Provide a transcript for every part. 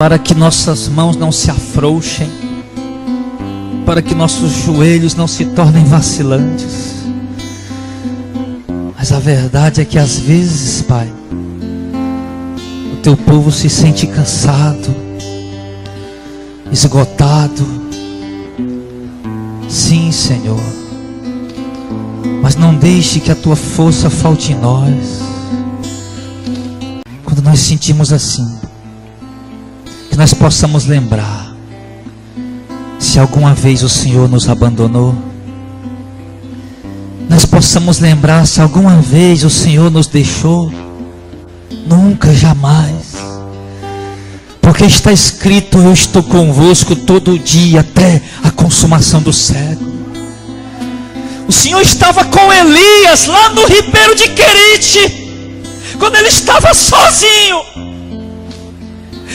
para que nossas mãos não se afrouxem, para que nossos joelhos não se tornem vacilantes. Mas a verdade é que às vezes, Pai, o teu povo se sente cansado, esgotado. Sim, Senhor, mas não deixe que a tua força falte em nós. Quando nós sentimos assim, que nós possamos lembrar, se alguma vez o Senhor nos abandonou, nós possamos lembrar, se alguma vez o Senhor nos deixou, nunca, jamais, porque está escrito: eu estou convosco todo dia até a consumação do século. O Senhor estava com Elias lá no ribeiro de Querite, quando ele estava sozinho.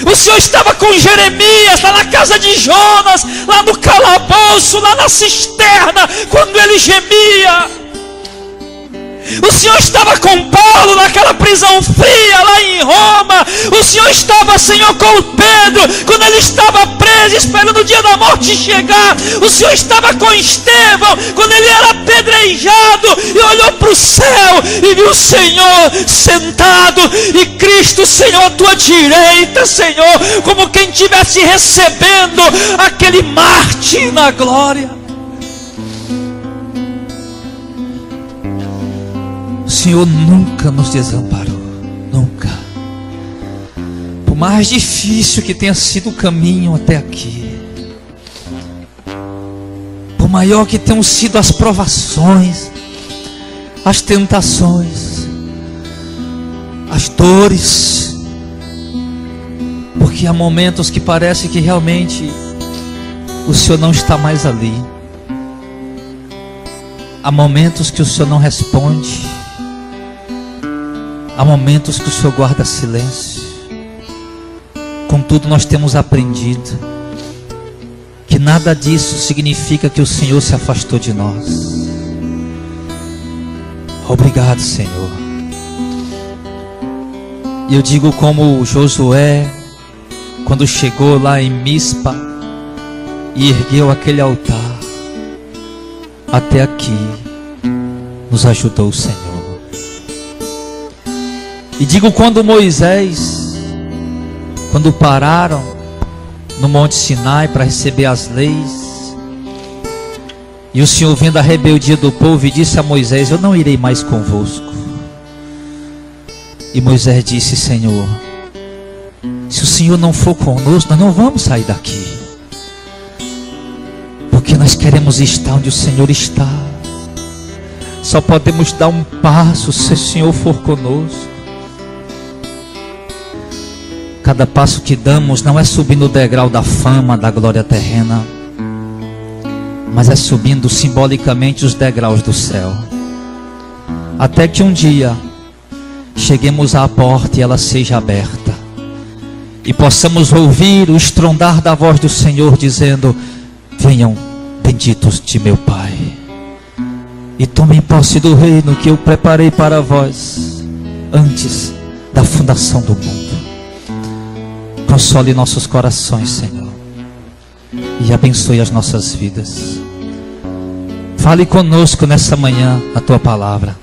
O Senhor estava com Jeremias lá na casa de Jonas, lá no calabouço, lá na cisterna, quando ele gemia. O Senhor estava com Paulo naquela prisão fria lá em Roma. O Senhor estava, Senhor, com Pedro quando ele estava preso, esperando o dia da morte chegar. O Senhor estava com Estevão quando ele era apedrejado e olhou para o céu e viu o Senhor sentado e Cristo, Senhor, à tua direita, Senhor, como quem estivesse recebendo aquele mártir na glória. O Senhor nunca nos desamparou, nunca. Por mais difícil que tenha sido o caminho até aqui, por maior que tenham sido as provações, as tentações, as dores, porque há momentos que parece que realmente o Senhor não está mais ali. Há momentos que o Senhor não responde. Há momentos que o Senhor guarda silêncio. Contudo, nós temos aprendido que nada disso significa que o Senhor se afastou de nós. Obrigado, Senhor. E eu digo como Josué, quando chegou lá em Mispa e ergueu aquele altar, até aqui nos ajudou o Senhor. E digo quando Moisés, quando pararam no Monte Sinai para receber as leis, e o Senhor vendo a rebeldia do povo e disse a Moisés: eu não irei mais convosco. E Moisés disse: Senhor, se o Senhor não for conosco, nós não vamos sair daqui, porque nós queremos estar onde o Senhor está. Só podemos dar um passo se o Senhor for conosco. Cada passo que damos não é subindo o degrau da fama, da glória terrena, mas é subindo simbolicamente os degraus do céu, até que um dia cheguemos à porta e ela seja aberta, e possamos ouvir o estrondar da voz do Senhor dizendo: venham benditos de meu Pai, e tomem posse do reino que eu preparei para vós antes da fundação do mundo. Console nossos corações, Senhor, e abençoe as nossas vidas. Fale conosco nessa manhã a tua palavra.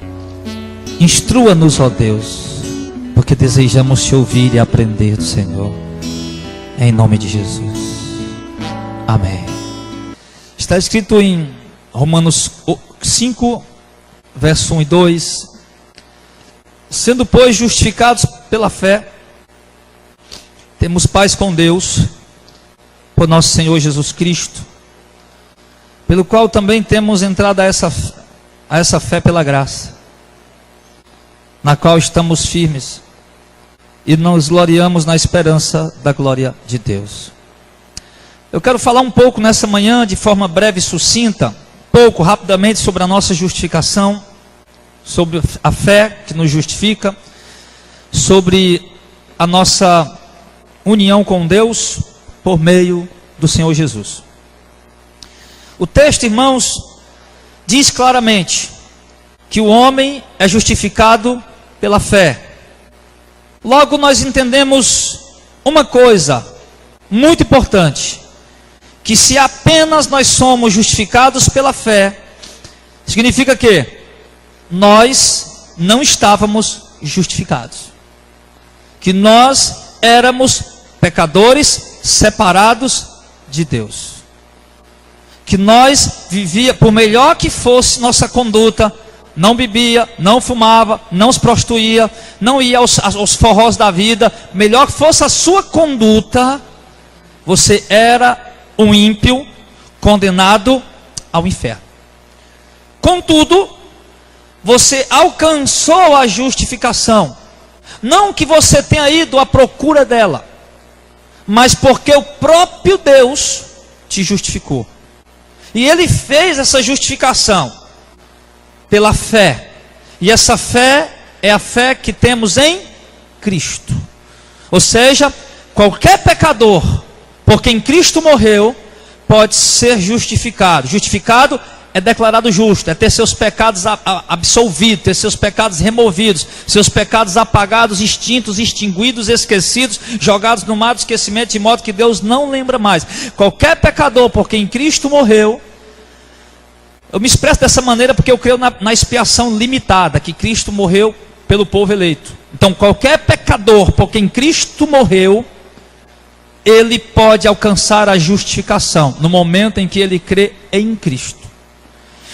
Instrua-nos, ó Deus, porque desejamos te ouvir e aprender do Senhor. Em nome de Jesus. Amém. Está escrito em Romanos 5, verso 1 e 2: sendo, pois, justificados pela fé, temos paz com Deus, por nosso Senhor Jesus Cristo, pelo qual também temos entrado a essa fé pela graça, na qual estamos firmes, e nos gloriamos na esperança da glória de Deus. Eu quero falar um pouco nessa manhã, de forma breve e sucinta, rapidamente, sobre a nossa justificação, sobre a fé que nos justifica, sobre a nossa união com Deus por meio do Senhor Jesus. O texto, irmãos, diz claramente que o homem é justificado pela fé. Logo nós entendemos uma coisa: muito importante, que se apenas nós somos justificados pela fé, significa que nós não estávamos justificados, que nós éramos pecadores separados de Deus, que nós vivíamos, por melhor que fosse nossa conduta, não bebia, não fumava, não se prostituía, não ia aos forrós da vida, melhor que fosse a sua conduta, você era um ímpio condenado ao inferno. Contudo, você alcançou a justificação, não que você tenha ido à procura dela, mas porque o próprio Deus te justificou. E Ele fez essa justificação pela fé. E essa fé é a fé que temos em Cristo. Ou seja, qualquer pecador, por quem Cristo morreu, pode ser justificado. Justificado é declarado justo, é ter seus pecados absolvidos, ter seus pecados removidos, seus pecados apagados, extintos, extinguidos, esquecidos, jogados no mar do esquecimento, de modo que Deus não lembra mais. Qualquer pecador por quem Cristo morreu, eu me expresso dessa maneira porque eu creio na expiação limitada, que Cristo morreu pelo povo eleito. Então qualquer pecador por quem Cristo morreu, ele pode alcançar a justificação, no momento em que ele crê em Cristo.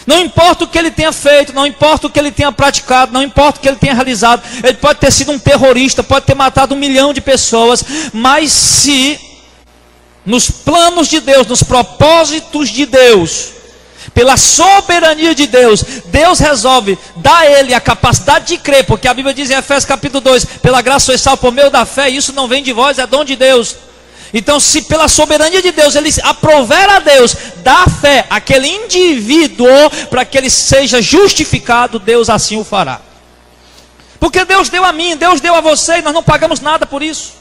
Não importa o que ele tenha feito, não importa o que ele tenha praticado, não importa o que ele tenha realizado, ele pode ter sido um terrorista, pode ter matado 1 milhão de pessoas, mas se nos planos de Deus, nos propósitos de Deus, pela soberania de Deus, Deus resolve dar a ele a capacidade de crer, porque a Bíblia diz em Efésios capítulo 2, pela graça sois salvos por meio da fé, isso não vem de vós, é dom de Deus. Então, se pela soberania de Deus, ele aprover a Deus, dá fé àquele indivíduo, para que ele seja justificado, Deus assim o fará. Porque Deus deu a mim, Deus deu a você, e nós não pagamos nada por isso.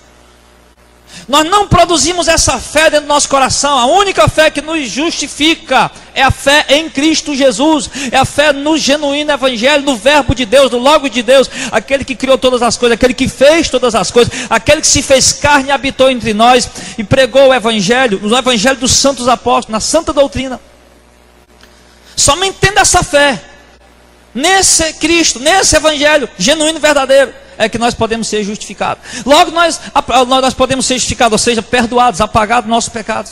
Nós não produzimos essa fé dentro do nosso coração. A única fé que nos justifica é a fé em Cristo Jesus, é a fé no genuíno Evangelho, no Verbo de Deus, no Logo de Deus, aquele que criou todas as coisas, aquele que fez todas as coisas, aquele que se fez carne e habitou entre nós e pregou o Evangelho, o Evangelho dos santos apóstolos, na santa doutrina. Somente tendo essa fé nesse Cristo, nesse Evangelho genuíno e verdadeiro, é que nós podemos ser justificados. Logo nós podemos ser justificados, ou seja, perdoados, apagados nossos pecados.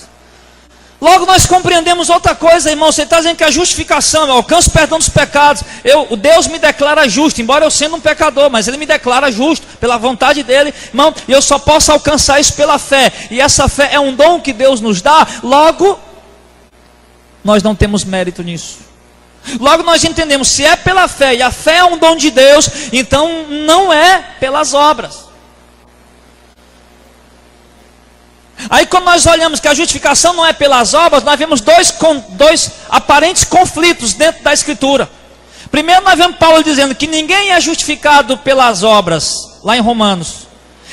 Logo nós compreendemos outra coisa, irmão. Você está dizendo que a justificação, eu alcanço o perdão dos pecados, o Deus me declara justo, embora eu sendo um pecador, mas Ele me declara justo, pela vontade dEle, irmão, e eu só posso alcançar isso pela fé, e essa fé é um dom que Deus nos dá. Logo, nós não temos mérito nisso. Logo nós entendemos, se é pela fé, e a fé é um dom de Deus, então não é pelas obras. Aí quando nós olhamos que a justificação não é pelas obras, nós vemos dois aparentes conflitos dentro da Escritura. Primeiro nós vemos Paulo dizendo que ninguém é justificado pelas obras, lá em Romanos.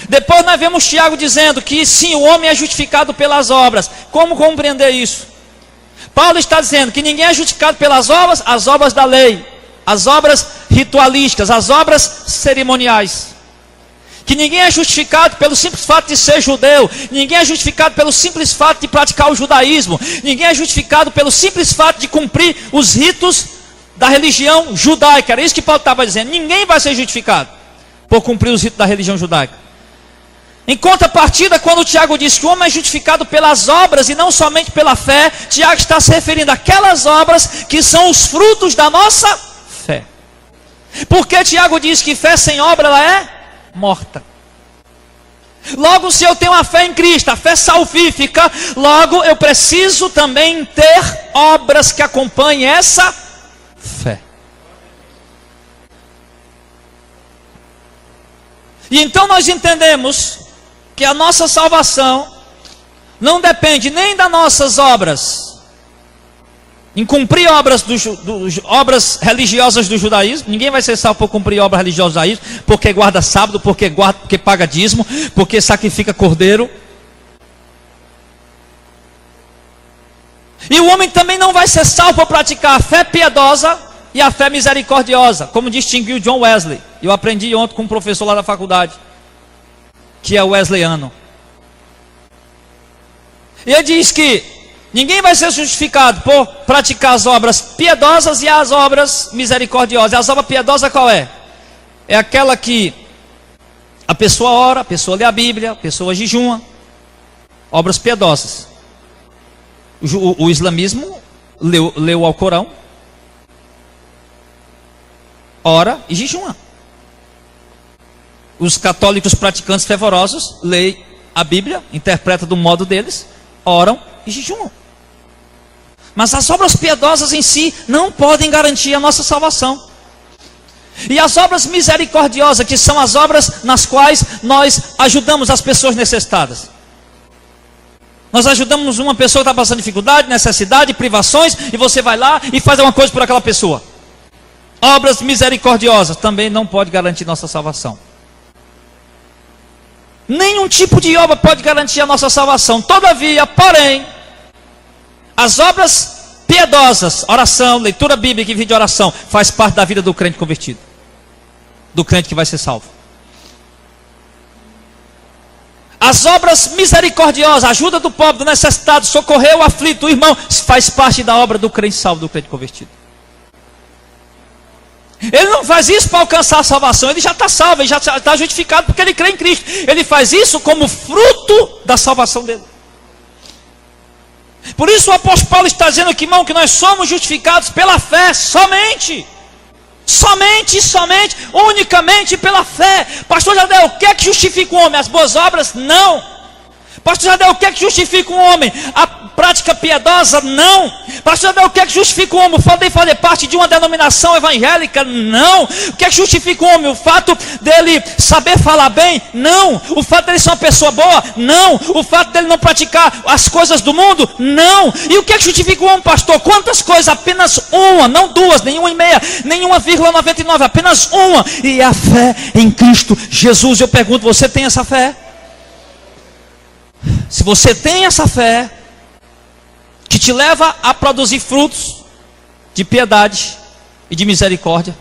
Depois nós vemos Tiago dizendo que sim, o homem é justificado pelas obras. Como compreender isso? Paulo está dizendo que ninguém é justificado pelas obras, as obras da lei, as obras ritualísticas, as obras cerimoniais. Que ninguém é justificado pelo simples fato de ser judeu, ninguém é justificado pelo simples fato de praticar o judaísmo, ninguém é justificado pelo simples fato de cumprir os ritos da religião judaica. Era isso que Paulo estava dizendo. Ninguém vai ser justificado por cumprir os ritos da religião judaica. Em contrapartida, quando o Tiago diz que o homem é justificado pelas obras e não somente pela fé, Tiago está se referindo àquelas obras que são os frutos da nossa fé. Porque Tiago diz que fé sem obra ela é morta. Logo, se eu tenho a fé em Cristo, a fé salvífica, logo eu preciso também ter obras que acompanhem essa fé. E então nós entendemos que a nossa salvação não depende nem das nossas obras, em cumprir obras religiosas do judaísmo. Ninguém vai ser salvo por cumprir obras religiosas do judaísmo, porque guarda sábado, porque paga dízimo, porque sacrifica cordeiro. E o homem também não vai ser salvo por praticar a fé piedosa e a fé misericordiosa, como distinguiu John Wesley. Eu aprendi ontem com um professor lá da faculdade, que é wesleyano. E ele diz que ninguém vai ser justificado por praticar as obras piedosas e as obras misericordiosas. E as obras piedosas qual é? É aquela que a pessoa ora, a pessoa lê a Bíblia, a pessoa jejuma. Obras piedosas. O islamismo leu ao Corão, ora e jejuma. Os católicos praticantes fervorosos leem a Bíblia, interpretam do modo deles, oram e jejumam. Mas as obras piedosas em si não podem garantir a nossa salvação. E as obras misericordiosas, que são as obras nas quais nós ajudamos as pessoas necessitadas. Nós ajudamos uma pessoa que está passando dificuldade, necessidade, privações, e você vai lá e faz uma coisa por aquela pessoa. Obras misericordiosas também não pode garantir nossa salvação. Nenhum tipo de obra pode garantir a nossa salvação. Todavia, porém, as obras piedosas, oração, leitura bíblica e vídeo de oração, faz parte da vida do crente convertido, do crente que vai ser salvo. As obras misericordiosas, ajuda do pobre, do necessitado, socorrer o aflito, o irmão, faz parte da obra do crente salvo, do crente convertido. Ele não faz isso para alcançar a salvação, ele já está salvo, ele já está justificado porque ele crê em Cristo. Ele faz isso como fruto da salvação dele. Por isso o apóstolo Paulo está dizendo aqui, irmão, que nós somos justificados pela fé somente. Somente, unicamente pela fé. Pastor Jardel, o que é que justifica o homem? As boas obras? Não. Pastor Jardel, o que é que justifica um homem? A prática piedosa? Não. Pastor Jardel, o que é que justifica um homem? O fato de fazer parte de uma denominação evangélica? Não. O que é que justifica um homem? O fato dele saber falar bem? Não. O fato dele ser uma pessoa boa? Não. O fato dele não praticar as coisas do mundo? Não. E o que é que justifica um homem, pastor? Quantas coisas? Apenas uma, não duas, nem 1,5, nem 1,99, apenas uma. E a fé em Cristo Jesus. Eu pergunto, você tem essa fé? Se você tem essa fé, que te leva a produzir frutos de piedade e de misericórdia,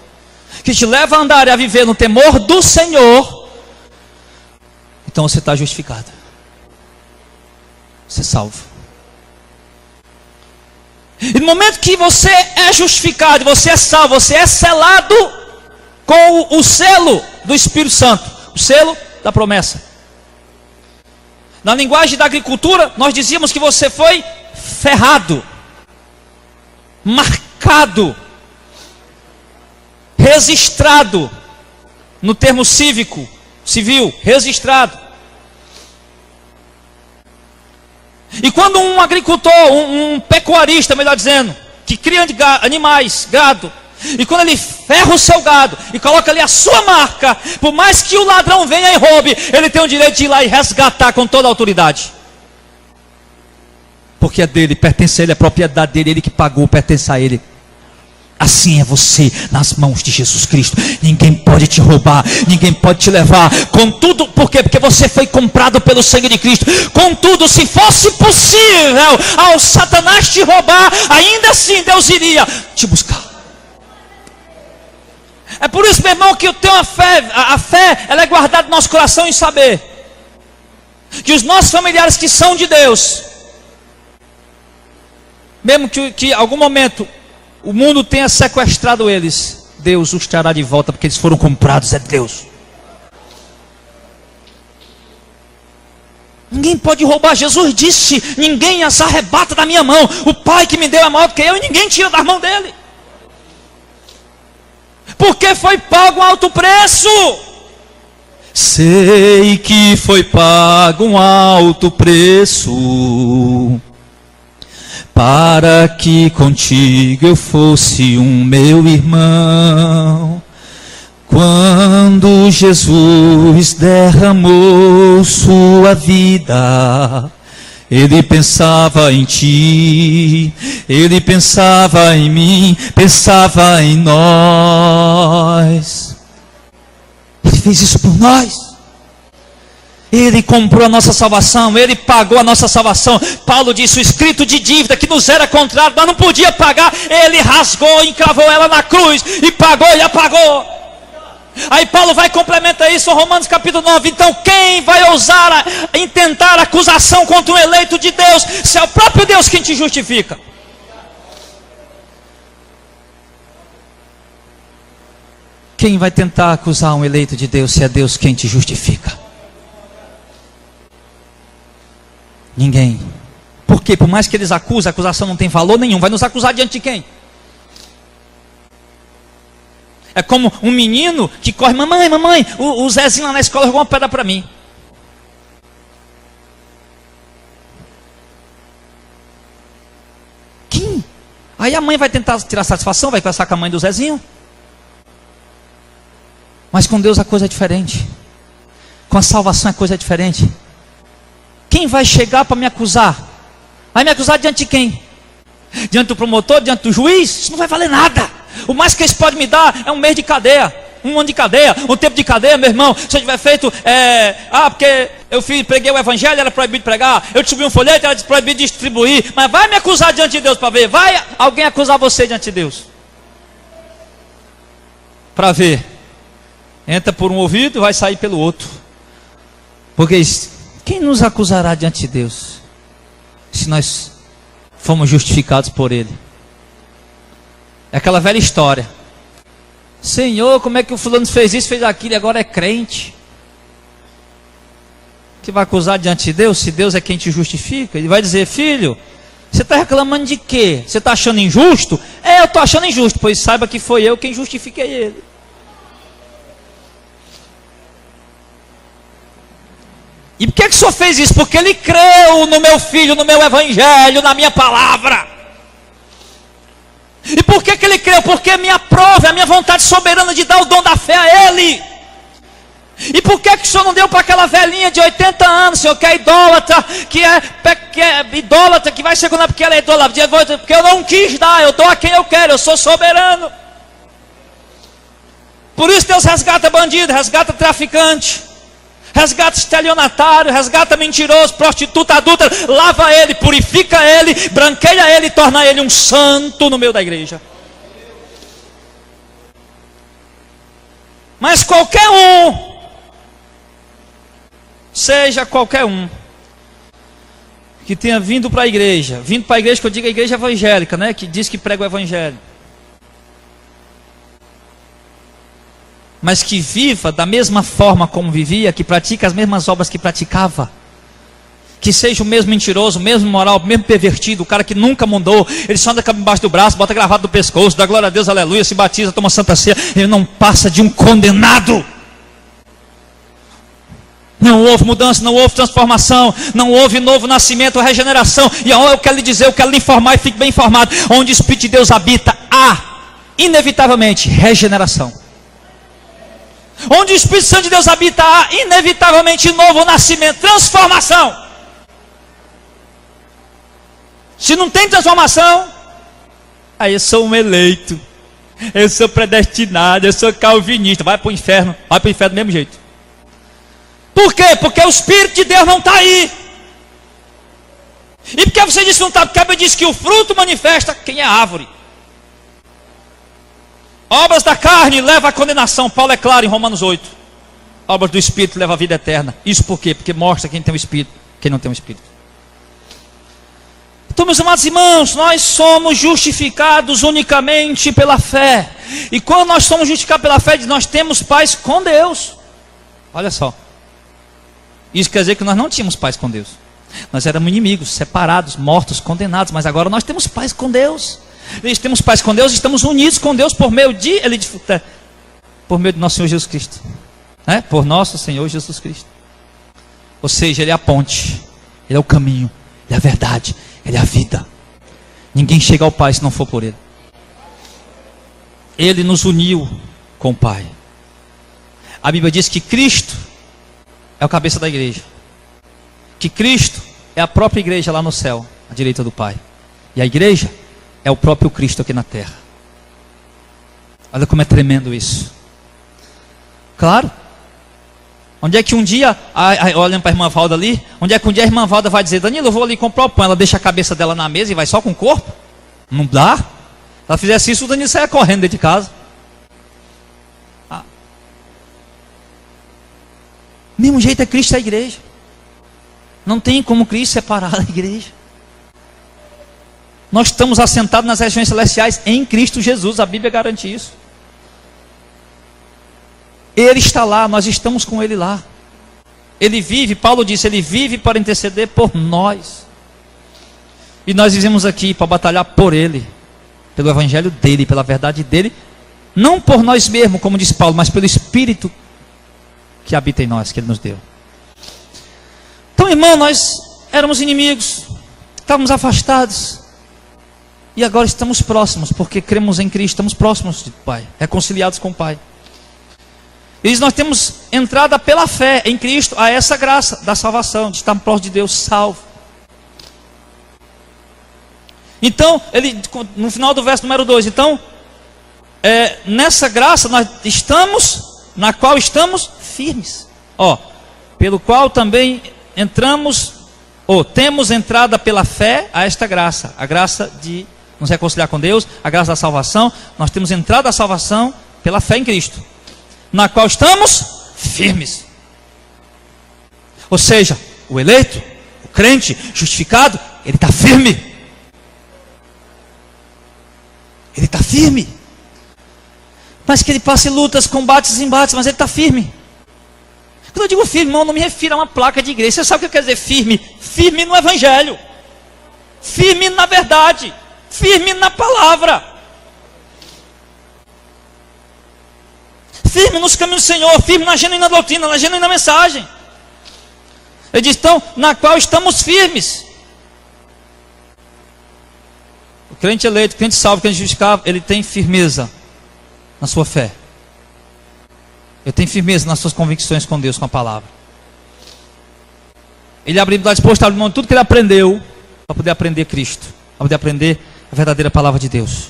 que te leva a andar e a viver no temor do Senhor, então você está justificado, você é salvo. E no momento que você é justificado, você é salvo, você é selado com o selo do Espírito Santo, o selo da promessa. Na linguagem da agricultura, nós dizíamos que você foi ferrado, marcado, registrado, no termo civil, registrado. E quando um agricultor, um pecuarista, melhor dizendo, que cria animais, gado, e quando ele ferra o seu gado e coloca ali a sua marca, por mais que o ladrão venha e roube, ele tem o direito de ir lá e resgatar com toda a autoridade. Porque é dele, pertence a ele, é propriedade dele, ele que pagou, pertence a ele. Assim é você nas mãos de Jesus Cristo. Ninguém pode te roubar, ninguém pode te levar. Contudo, por quê? Porque você foi comprado pelo sangue de Cristo. Contudo, se fosse possível ao Satanás te roubar, ainda assim Deus iria te buscar. É por isso, meu irmão, que eu tenho a fé ela é guardada no nosso coração em saber que os nossos familiares que são de Deus, mesmo que em algum momento o mundo tenha sequestrado eles, Deus os trará de volta, porque eles foram comprados, é Deus. Ninguém pode roubar. Jesus disse, ninguém as arrebata da minha mão. O Pai que me deu é maior do que eu, e ninguém tira da mão dele. Porque foi pago um alto preço. Sei que foi pago um alto preço, para que contigo eu fosse um meu irmão. Quando Jesus derramou sua vida, Ele pensava em ti, Ele pensava em mim, pensava em nós. Ele fez isso por nós. Ele comprou a nossa salvação, Ele pagou a nossa salvação. Paulo disse, o escrito de dívida que nos era contrário, mas não podia pagar, Ele rasgou, encravou ela na cruz, e pagou e apagou. Aí Paulo vai complementar isso em Romanos capítulo 9. Então quem vai ousar intentar acusação contra um eleito de Deus, se é o próprio Deus quem te justifica? Quem vai tentar acusar um eleito de Deus, se é Deus quem te justifica? Ninguém. Porque por mais que eles acusem, a acusação não tem valor nenhum. Vai nos acusar diante de quem? É como um menino que corre: mamãe, o Zezinho lá na escola jogou uma pedra para mim. Quem? Aí a mãe vai tentar tirar satisfação, vai conversar com a mãe do Zezinho. Mas com Deus a coisa é diferente. Com a salvação a coisa é diferente. Quem vai chegar para me acusar? Vai me acusar diante de quem? Diante do promotor, diante do juiz? Isso não vai valer nada. O mais que eles podem me dar é um mês de cadeia, um ano de cadeia, um tempo de cadeia, meu irmão. Se eu tiver feito, porque eu preguei o evangelho, era proibido pregar. Eu distribuí um folheto, era proibido distribuir. Mas vai me acusar diante de Deus para ver. Vai alguém acusar você diante de Deus? Para ver. Entra por um ouvido e vai sair pelo outro. Porque quem nos acusará diante de Deus, se nós fomos justificados por Ele? É aquela velha história: Senhor, como é que o fulano fez isso, fez aquilo e agora é crente? Que vai acusar diante de Deus, se Deus é quem te justifica? Ele vai dizer: filho, você está reclamando de quê? Você está achando injusto? Eu estou achando injusto, pois saiba que foi eu quem justifiquei ele. E por que o Senhor fez isso? Porque Ele creu no meu filho, no meu evangelho, na minha palavra. E por que Ele creu? Porque me aprove a minha vontade soberana de dar o dom da fé a Ele. E por que o Senhor não deu para aquela velhinha de 80 anos, Senhor, que é idólatra, que é idólatra, que vai segurar porque ela é idólatra? Porque eu não quis dar, eu dou a quem eu quero, eu sou soberano. Por isso Deus resgata bandido, resgata traficante, resgata estelionatário, resgata mentiroso, prostituta, adulta, lava ele, purifica ele, branqueia ele e torna ele um santo no meio da igreja. Mas qualquer um, seja qualquer um, que tenha vindo para a igreja que eu digo a igreja evangélica, né, que diz que prega o evangelho, mas que viva da mesma forma como vivia, que pratique as mesmas obras que praticava, que seja o mesmo mentiroso, o mesmo moral, o mesmo pervertido, o cara que nunca mudou, ele só anda embaixo do braço, bota gravado no pescoço, dá glória a Deus, aleluia, se batiza, toma santa ceia, ele não passa de um condenado. Não houve mudança, não houve transformação, não houve novo nascimento, regeneração. E eu quero lhe dizer, eu quero lhe informar e fique bem informado: onde o Espírito de Deus habita, há inevitavelmente regeneração. Onde o Espírito Santo de Deus habita, há inevitavelmente novo nascimento, transformação. Se não tem transformação, aí eu sou um eleito, eu sou predestinado, eu sou calvinista. Vai para o inferno do mesmo jeito. Por quê? Porque o Espírito de Deus não está aí. E por que você disse que não está? Porque a Bíblia diz que o fruto manifesta quem é a árvore. Obras da carne levam à condenação. Paulo é claro em Romanos 8. Obras do Espírito levam à vida eterna. Isso por quê? Porque mostra quem tem o Espírito, quem não tem o Espírito. Então, meus amados irmãos, nós somos justificados unicamente pela fé. E quando nós somos justificados pela fé, nós temos paz com Deus. Olha só. Isso quer dizer que nós não tínhamos paz com Deus. Nós éramos inimigos, separados, mortos, condenados. Mas agora nós temos paz com Deus. Nós temos paz com Deus, estamos unidos com Deus por meio de nosso Senhor Jesus Cristo, né? Por nosso Senhor Jesus Cristo. Ou seja, Ele é a ponte, Ele é o caminho, Ele é a verdade, Ele é a vida. Ninguém chega ao Pai se não for por Ele. Ele nos uniu com o Pai. A Bíblia diz que Cristo é o cabeça da igreja, que Cristo é a própria igreja lá no céu, à direita do Pai. E a igreja é o próprio Cristo aqui na terra. Olha como é tremendo isso. Claro. Onde é que um dia, olhando para a irmã Valda ali, onde é que um dia a irmã Valda vai dizer: Danilo, eu vou ali comprar o pão. Ela deixa a cabeça dela na mesa e vai só com o corpo? Não dá. Se ela fizesse isso, o Danilo saia correndo dentro de casa. mesmo jeito é Cristo e a igreja. Não tem como Cristo separar a igreja. Nós estamos assentados nas regiões celestiais em Cristo Jesus, a Bíblia garante isso. Ele está lá, nós estamos com Ele lá. Ele vive, Paulo disse, Ele vive para interceder por nós. E nós vivemos aqui para batalhar por Ele, pelo Evangelho dEle, pela verdade dEle, não por nós mesmos, como diz Paulo, mas pelo Espírito que habita em nós, que Ele nos deu. Então, irmão, nós éramos inimigos, estávamos afastados, e agora estamos próximos, porque cremos em Cristo, estamos próximos do Pai, reconciliados com o Pai. E nós temos entrada pela fé em Cristo a essa graça da salvação, de estar próximo de Deus, salvo. Então, ele, no final do verso número 2, então, nessa graça nós estamos, na qual estamos firmes. Pelo qual também entramos, temos entrada pela fé a esta graça, a graça de nos reconciliar com Deus, a graça da salvação. Nós temos entrada à salvação pela fé em Cristo, na qual estamos firmes. Ou seja, o eleito, o crente, justificado, ele está firme. Ele está firme. Mas que ele passe lutas, combates e embates, mas ele está firme. Quando eu digo firme, irmão, não me refiro a uma placa de igreja. Você sabe o que quer dizer firme? Firme no Evangelho. Firme na verdade. Firme na palavra. Firme nos caminhos do Senhor, firme na genuína doutrina, na genuína mensagem. Ele diz, então, na qual estamos firmes. O crente eleito, o crente salvo, o crente justificado, ele tem firmeza na sua fé. Ele tem firmeza nas suas convicções com Deus, com a palavra. Ele está disposto a abrir mão de tudo que ele aprendeu, para poder aprender Cristo, para poder aprender a verdadeira palavra de Deus.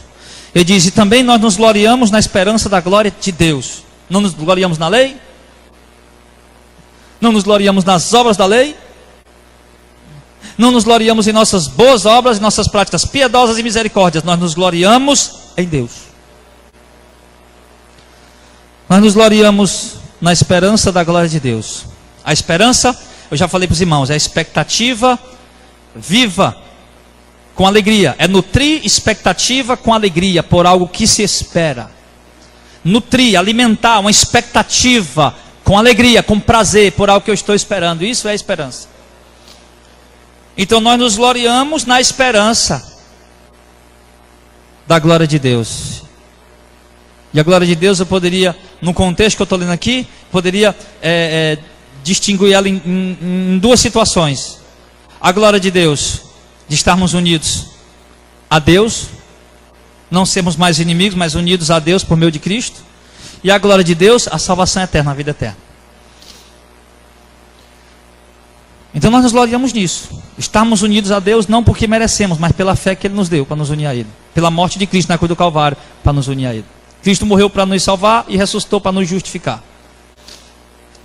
Ele diz, e também nós nos gloriamos na esperança da glória de Deus. Não nos gloriamos na lei? Não nos gloriamos nas obras da lei? Não nos gloriamos em nossas boas obras, em nossas práticas piedosas e misericórdias. Nós nos gloriamos em Deus. Nós nos gloriamos na esperança da glória de Deus. A esperança, eu já falei para os irmãos, é a expectativa viva, com alegria. É nutrir expectativa com alegria, por algo que se espera. Nutrir, alimentar uma expectativa com alegria, com prazer, por algo que eu estou esperando. Isso é esperança. Então nós nos gloriamos na esperança da glória de Deus. E a glória de Deus eu poderia, no contexto que eu estou lendo aqui, poderia distinguir ela em duas situações. A glória de Deus, de estarmos unidos a Deus, não sermos mais inimigos, mas unidos a Deus por meio de Cristo. E a glória de Deus, a salvação eterna, a vida eterna. Então nós nos gloriamos nisso. Estarmos unidos a Deus não porque merecemos, mas pela fé que Ele nos deu para nos unir a Ele. Pela morte de Cristo na cruz do Calvário para nos unir a Ele. Cristo morreu para nos salvar e ressuscitou para nos justificar.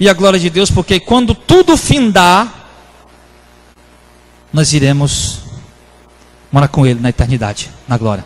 E a glória de Deus, porque quando tudo findar, nós iremos morar com Ele na eternidade, na glória.